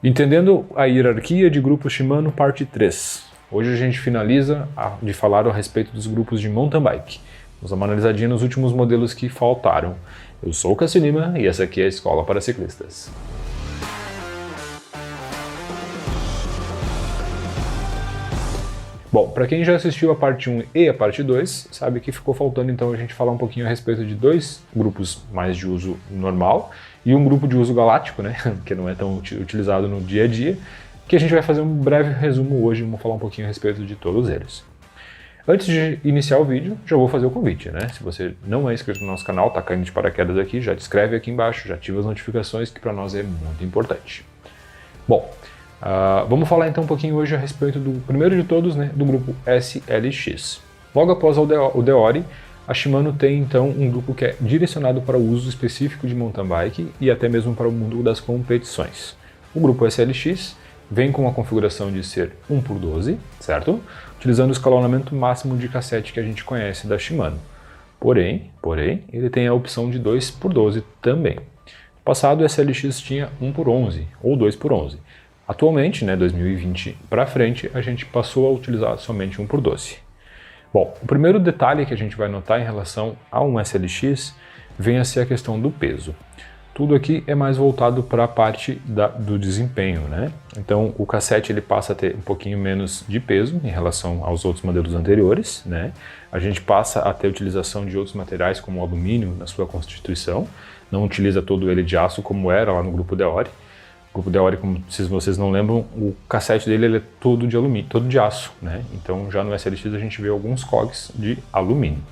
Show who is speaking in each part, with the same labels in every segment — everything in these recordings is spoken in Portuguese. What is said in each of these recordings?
Speaker 1: Entendendo a hierarquia de grupos Shimano, parte 3. Hoje a gente finaliza de falar a respeito dos grupos de mountain bike. Vamos dar uma analisadinha nos últimos modelos que faltaram. Eu sou o Cássio Lima e essa aqui é a Escola para Ciclistas. Bom, para quem já assistiu a parte 1 e a parte 2, sabe que ficou faltando então a gente falar um pouquinho a respeito de dois grupos mais de uso normal e um grupo de uso galáctico, né, que não é tão utilizado no dia a dia, que a gente vai fazer um breve resumo hoje, vamos falar um pouquinho a respeito de todos eles. Antes de iniciar o vídeo, já vou fazer o convite, né? Se você não é inscrito no nosso canal, tá caindo de paraquedas aqui, já te inscreve aqui embaixo, já ativa as notificações, que para nós é muito importante. Bom, vamos falar então um pouquinho hoje a respeito do primeiro de todos, né, do grupo SLX. Logo após o Deore, a Shimano tem então um grupo que é direcionado para o uso específico de mountain bike e até mesmo para o mundo das competições. O grupo SLX vem com a configuração de ser 1x12, certo? Utilizando o escalonamento máximo de cassete que a gente conhece da Shimano. Porém, ele tem a opção de 2x12 também. No passado, o SLX tinha 1x11 ou 2x11. Atualmente, né, 2020 para frente, a gente passou a utilizar somente 1x12. Bom, o primeiro detalhe que a gente vai notar em relação a um SLX vem a ser a questão do peso. Tudo aqui é mais voltado para a parte do desempenho, né? Então o cassete ele passa a ter um pouquinho menos de peso em relação aos outros modelos anteriores, né? A gente passa a ter utilização de outros materiais como o alumínio na sua constituição, não utiliza todo ele de aço como era lá no grupo Deore. O grupo Deore, como se vocês não lembram, o cassete dele ele é todo de alumínio, todo de aço, né? Então já no SLX a gente vê alguns cogs de alumínio.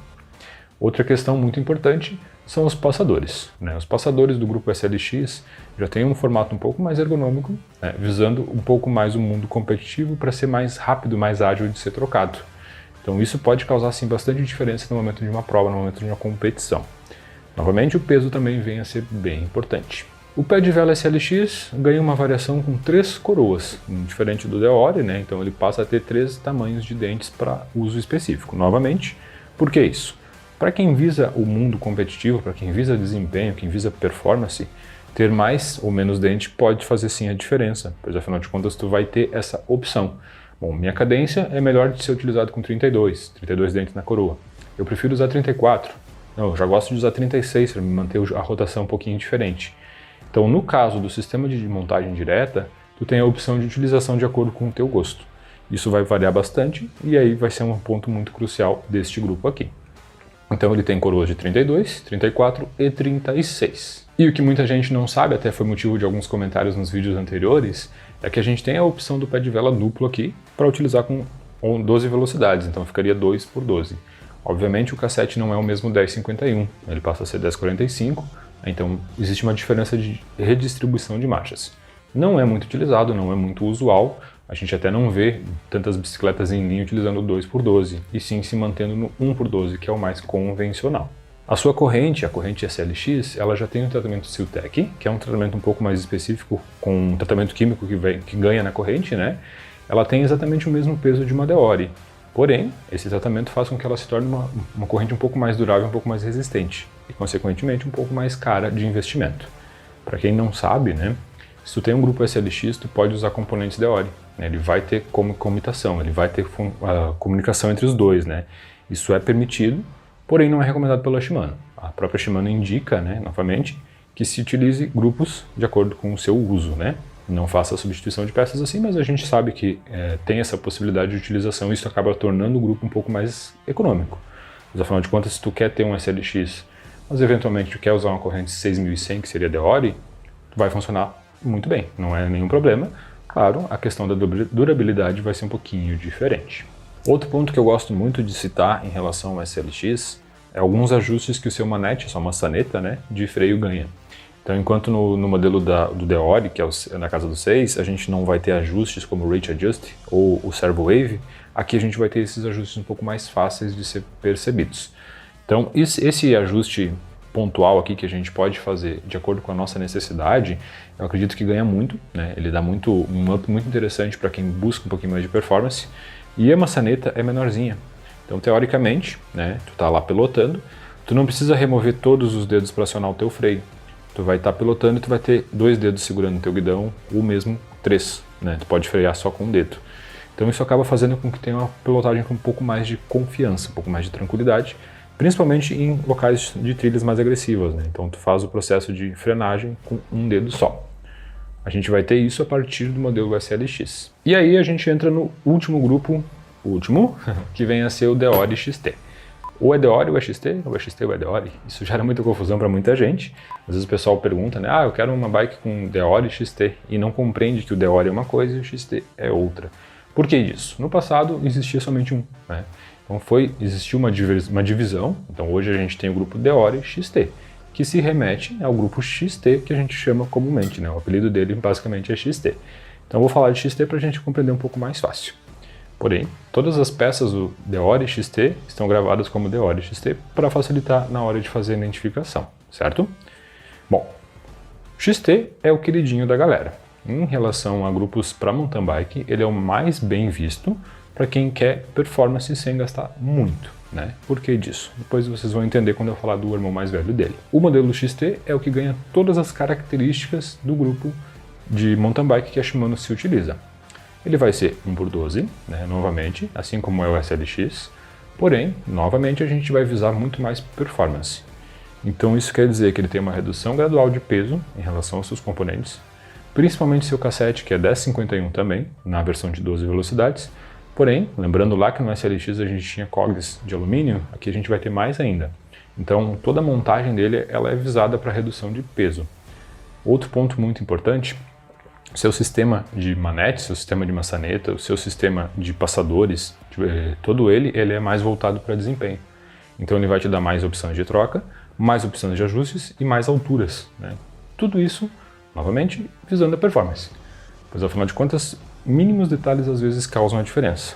Speaker 1: Outra questão muito importante são os passadores, né? Os passadores do grupo SLX já têm um formato um pouco mais ergonômico, né? Visando um pouco mais o mundo competitivo para ser mais rápido, mais ágil de ser trocado. Então isso pode causar sim bastante diferença no momento de uma prova, no momento de uma competição. Novamente o peso também vem a ser bem importante. O pé de vela SLX ganha uma variação com 3 coroas, diferente do Deore, né? Então ele passa a ter 3 tamanhos de dentes para uso específico. Novamente, por que isso? Para quem visa o mundo competitivo, para quem visa desempenho, quem visa performance, ter mais ou menos dente pode fazer sim a diferença, pois afinal de contas tu vai ter essa opção. Bom, minha cadência é melhor de ser utilizado com 32 dentes na coroa. Eu prefiro usar 34. Não, eu já gosto de usar 36 para me manter a rotação um pouquinho diferente. Então, no caso do sistema de montagem direta, tu tem a opção de utilização de acordo com o teu gosto. Isso vai variar bastante e aí vai ser um ponto muito crucial deste grupo aqui. Então ele tem coroas de 32, 34 e 36. E o que muita gente não sabe, até foi motivo de alguns comentários nos vídeos anteriores, é que a gente tem a opção do pé de vela duplo aqui para utilizar com 12 velocidades, então ficaria 2x12. Obviamente o cassete não é o mesmo 1051, ele passa a ser 1045, então existe uma diferença de redistribuição de marchas. Não é muito utilizado, não é muito usual, a gente até não vê tantas bicicletas em linha utilizando 2x12, e sim se mantendo no 1x12, que é o mais convencional. A sua corrente, a corrente SLX, ela já tem um tratamento Siltec, que é um tratamento um pouco mais específico, com um tratamento químico que ganha na corrente, né? Ela tem exatamente o mesmo peso de uma Deore, porém, esse tratamento faz com que ela se torne uma corrente um pouco mais durável, um pouco mais resistente, e consequentemente um pouco mais cara de investimento. Para quem não sabe, né? Se tu tem um grupo SLX, tu pode usar componentes Deore. Ele vai ter como comutação, ele vai ter a comunicação entre os dois, né? Isso é permitido, porém não é recomendado pela Shimano. A própria Shimano indica, né, novamente, que se utilize grupos de acordo com o seu uso, né? Não faça a substituição de peças assim, mas a gente sabe que tem essa possibilidade de utilização e isso acaba tornando o grupo um pouco mais econômico. Mas afinal de contas, se tu quer ter um SLX, mas eventualmente tu quer usar uma corrente 6100, que seria Deore, vai funcionar muito bem, não é nenhum problema. Claro, a questão da durabilidade vai ser um pouquinho diferente. Outro ponto que eu gosto muito de citar em relação ao SLX é alguns ajustes que o seu manete, a sua maçaneta, né, de freio ganha. Então, enquanto no modelo do Deore, que é na casa do 6, a gente não vai ter ajustes como o Rate Adjust ou o Servo Wave, aqui a gente vai ter esses ajustes um pouco mais fáceis de ser percebidos. Então, esse ajuste pontual aqui que a gente pode fazer de acordo com a nossa necessidade, eu acredito que ganha muito, né? Ele dá um up muito interessante para quem busca um pouquinho mais de performance, e a maçaneta é menorzinha. Então, teoricamente, né, tu tá lá pilotando, tu não precisa remover todos os dedos para acionar o teu freio. Tu vai estar pilotando e tu vai ter 2 dedos segurando o teu guidão, ou mesmo 3, né? Tu pode frear só com um dedo. Então isso acaba fazendo com que tenha uma pilotagem com um pouco mais de confiança, um pouco mais de tranquilidade, principalmente em locais de trilhas mais agressivas, né? Então tu faz o processo de frenagem com um dedo só. A gente vai ter isso a partir do modelo SLX. E aí a gente entra no último grupo, que vem a ser o Deore XT. Ou é Deore ou é XT, ou é XT ou é Deore. Isso gera muita confusão para muita gente. Às vezes o pessoal pergunta, né? Eu quero uma bike com Deore XT, e não compreende que o Deore é uma coisa e o XT é outra. Por que disso? No passado existia somente um, né? Então existiu uma divisão, então hoje a gente tem o grupo Deore XT, que se remete ao grupo XT que a gente chama comumente, né? O apelido dele basicamente é XT. Então eu vou falar de XT para a gente compreender um pouco mais fácil. Porém, todas as peças do Deore XT estão gravadas como Deore XT para facilitar na hora de fazer a identificação, certo? Bom, XT é o queridinho da galera. Em relação a grupos para mountain bike, ele é o mais bem visto para quem quer performance sem gastar muito, né? Por que disso? Depois vocês vão entender quando eu falar do irmão mais velho dele. O modelo XT é o que ganha todas as características do grupo de mountain bike que a Shimano se utiliza. Ele vai ser 1x12, né, novamente, assim como é o SLX, porém, novamente, a gente vai visar muito mais performance. Então isso quer dizer que ele tem uma redução gradual de peso em relação aos seus componentes, principalmente seu cassete, que é 1051 também, na versão de 12 velocidades, porém, lembrando lá que no SLX a gente tinha cogs de alumínio, aqui a gente vai ter mais ainda. Então toda a montagem dele ela é visada para redução de peso. Outro ponto muito importante, seu sistema de manete, seu sistema de maçaneta, o seu sistema de passadores, todo ele é mais voltado para desempenho. Então ele vai te dar mais opções de troca, mais opções de ajustes e mais alturas, né? Tudo isso, novamente, visando a performance. Pois afinal de contas, mínimos detalhes às vezes causam a diferença.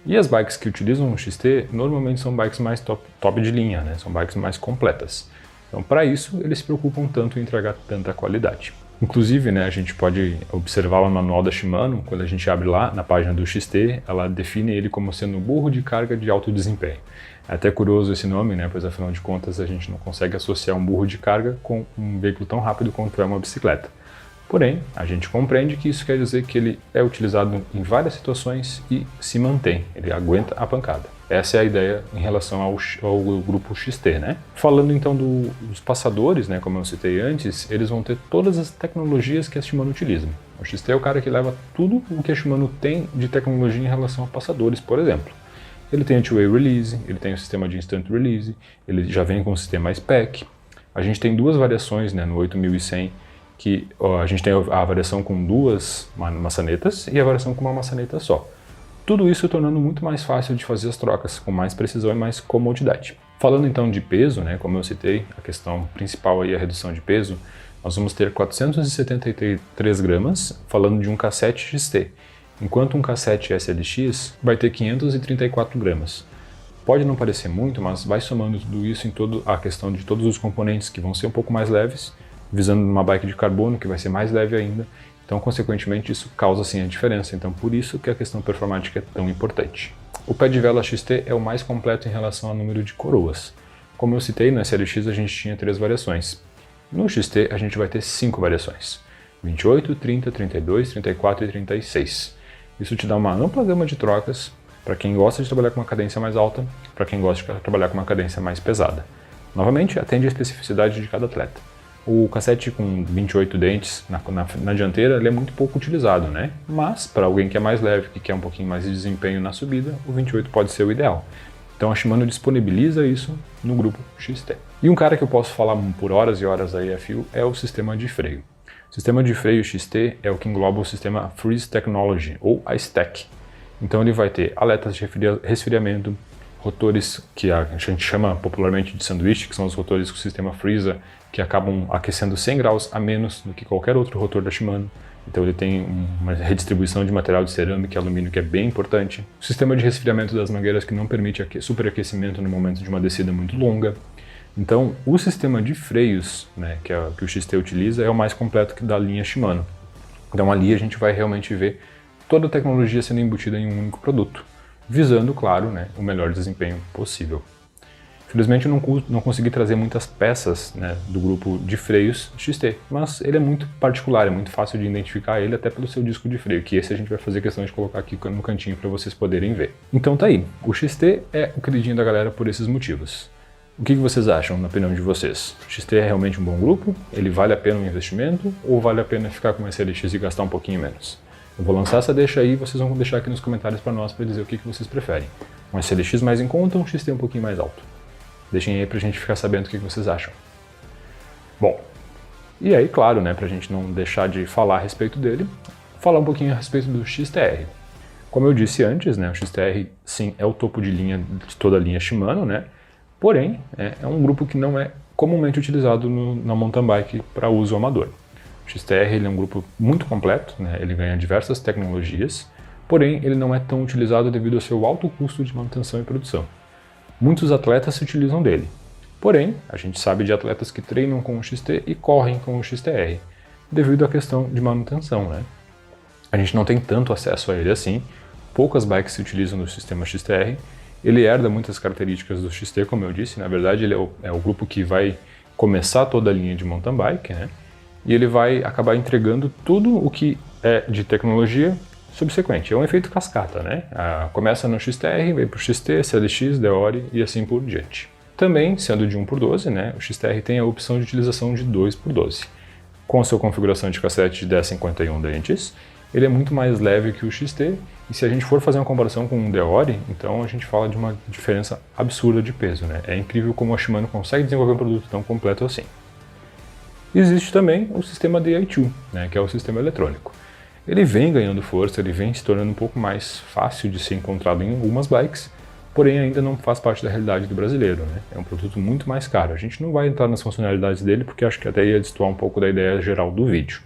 Speaker 1: E as bikes que utilizam o XT normalmente são bikes mais top de linha, né? São bikes mais completas. Então para isso eles se preocupam tanto em entregar tanta qualidade. Inclusive, né, a gente pode observar lá no manual da Shimano, quando a gente abre lá na página do XT, ela define ele como sendo um burro de carga de alto desempenho. É até curioso esse nome, né, pois afinal de contas a gente não consegue associar um burro de carga com um veículo tão rápido quanto é uma bicicleta. Porém, a gente compreende que isso quer dizer que ele é utilizado em várias situações e se mantém, ele aguenta a pancada. Essa é a ideia em relação ao grupo XT, né? Falando então dos passadores, né, como eu citei antes, eles vão ter todas as tecnologias que a Shimano utiliza. O XT é o cara que leva tudo o que a Shimano tem de tecnologia em relação a passadores, por exemplo. Ele tem o two-way release, ele tem o sistema de instant release, ele já vem com o sistema SPEC. A gente tem duas variações, né, no 8100, que a gente tem a variação com 2 maçanetas e a variação com uma maçaneta só. Tudo isso tornando muito mais fácil de fazer as trocas, com mais precisão e mais comodidade. Falando então de peso, né, como eu citei, a questão principal aí é a redução de peso, nós vamos ter 473 gramas, falando de um cassete XT, enquanto um cassete SLX vai ter 534 gramas. Pode não parecer muito, mas vai somando tudo isso em toda a questão de todos os componentes que vão ser um pouco mais leves, visando uma bike de carbono que vai ser mais leve ainda. Então, consequentemente, isso causa sim a diferença. Então, por isso que a questão performática é tão importante. O pé de vela XT é o mais completo em relação ao número de coroas. Como eu citei, no SLX a gente tinha 3 variações. No XT a gente vai ter 5 variações. 28, 30, 32, 34 e 36. Isso te dá uma ampla gama de trocas para quem gosta de trabalhar com uma cadência mais alta, para quem gosta de trabalhar com uma cadência mais pesada. Novamente, atende à especificidade de cada atleta. O cassete com 28 dentes na dianteira ele é muito pouco utilizado, né? Mas para alguém que é mais leve, que quer um pouquinho mais de desempenho na subida, o 28 pode ser o ideal. Então a Shimano disponibiliza isso no grupo XT. E um cara que eu posso falar por horas e horas aí a fio é o sistema de freio. O sistema de freio XT é o que engloba o sistema Freeze Technology, ou a STEC. Então ele vai ter aletas de resfriamento, rotores que a gente chama popularmente de sanduíche, que são os rotores com o sistema Freeza, que acabam aquecendo 100 graus a menos do que qualquer outro rotor da Shimano. Então ele tem uma redistribuição de material de cerâmica e alumínio que é bem importante. O sistema de resfriamento das mangueiras que não permite superaquecimento no momento de uma descida muito longa. Então o sistema de freios, né, que o XT utiliza é o mais completo da linha Shimano. Então ali a gente vai realmente ver toda a tecnologia sendo embutida em um único produto, visando, claro, né, o melhor desempenho possível. Felizmente eu não consegui trazer muitas peças, né, do grupo de freios XT, mas ele é muito particular, é muito fácil de identificar ele até pelo seu disco de freio, que esse a gente vai fazer questão de colocar aqui no cantinho para vocês poderem ver. Então tá aí, o XT é o queridinho da galera por esses motivos. O que vocês acham, na opinião de vocês? O XT é realmente um bom grupo? Ele vale a pena o investimento? Ou vale a pena ficar com o SLX e gastar um pouquinho menos? Eu vou lançar essa deixa aí, vocês vão deixar aqui nos comentários para nós para dizer o que vocês preferem. Um SLX mais em conta ou um XT um pouquinho mais alto? Deixem aí pra gente ficar sabendo o que vocês acham. Bom, e aí, claro, né, pra gente não deixar de falar a respeito dele, falar um pouquinho a respeito do XTR. Como eu disse antes, né, o XTR, sim, é o topo de linha de toda a linha Shimano, né, porém, é um grupo que não é comumente utilizado na mountain bike para uso amador. O XTR ele é um grupo muito completo, né, ele ganha diversas tecnologias, porém, ele não é tão utilizado devido ao seu alto custo de manutenção e produção. Muitos atletas se utilizam dele. Porém, a gente sabe de atletas que treinam com o XT e correm com o XTR, devido à questão de manutenção, né? A gente não tem tanto acesso a ele assim, poucas bikes se utilizam no sistema XTR, ele herda muitas características do XT, como eu disse, na verdade ele é o grupo que vai começar toda a linha de mountain bike, né? E ele vai acabar entregando tudo o que é de tecnologia subsequente. É um efeito cascata, né? Começa no XTR, vem para o XT, SLX, Deore e assim por diante. Também, sendo de 1x12, né, o XTR tem a opção de utilização de 2x12. Com a sua configuração de cassete de 1051 dentes, ele é muito mais leve que o XT, e se a gente for fazer uma comparação com o Deore, então a gente fala de uma diferença absurda de peso, né? É incrível como a Shimano consegue desenvolver um produto tão completo assim. Existe também o sistema DI2, né, que é o sistema eletrônico. Ele vem ganhando força, ele vem se tornando um pouco mais fácil de ser encontrado em algumas bikes, porém ainda não faz parte da realidade do brasileiro, né? É um produto muito mais caro. A gente não vai entrar nas funcionalidades dele porque acho que até ia destoar um pouco da ideia geral do vídeo.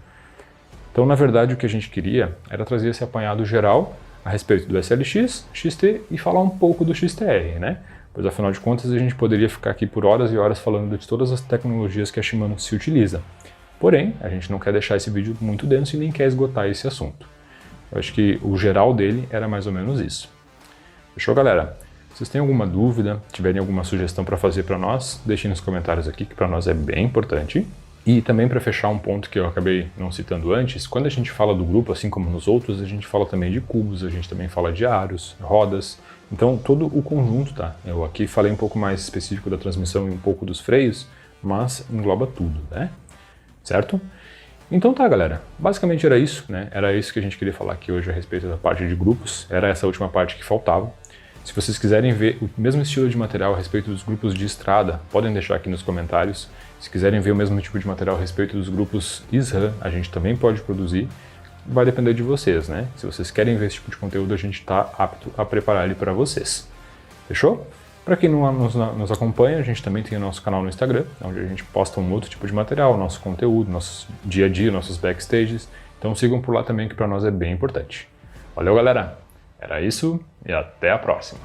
Speaker 1: Então, na verdade, o que a gente queria era trazer esse apanhado geral a respeito do SLX, XT e falar um pouco do XTR, né? Pois afinal de contas a gente poderia ficar aqui por horas e horas falando de todas as tecnologias que a Shimano se utiliza. Porém, a gente não quer deixar esse vídeo muito denso e nem quer esgotar esse assunto. Eu acho que o geral dele era mais ou menos isso. Fechou, galera? Se vocês têm alguma dúvida, tiverem alguma sugestão para fazer para nós, deixem nos comentários aqui, que para nós é bem importante. E também para fechar um ponto que eu acabei não citando antes, quando a gente fala do grupo, assim como nos outros, a gente fala também de cubos, a gente também fala de aros, rodas, então todo o conjunto, tá? Eu aqui falei um pouco mais específico da transmissão e um pouco dos freios, mas engloba tudo, né? Certo? Então tá, galera, basicamente era isso, né? Era isso que a gente queria falar aqui hoje a respeito da parte de grupos, era essa última parte que faltava. Se vocês quiserem ver o mesmo estilo de material a respeito dos grupos de estrada, podem deixar aqui nos comentários. Se quiserem ver o mesmo tipo de material a respeito dos grupos SRAM, a gente também pode produzir. Vai depender de vocês, né? Se vocês querem ver esse tipo de conteúdo, a gente está apto a preparar ele para vocês. Fechou? Para quem não nos acompanha, a gente também tem o nosso canal no Instagram, onde a gente posta um outro tipo de material, nosso conteúdo, nosso dia a dia, nossos backstages. Então sigam por lá também, que para nós é bem importante. Valeu, galera! Era isso e até a próxima!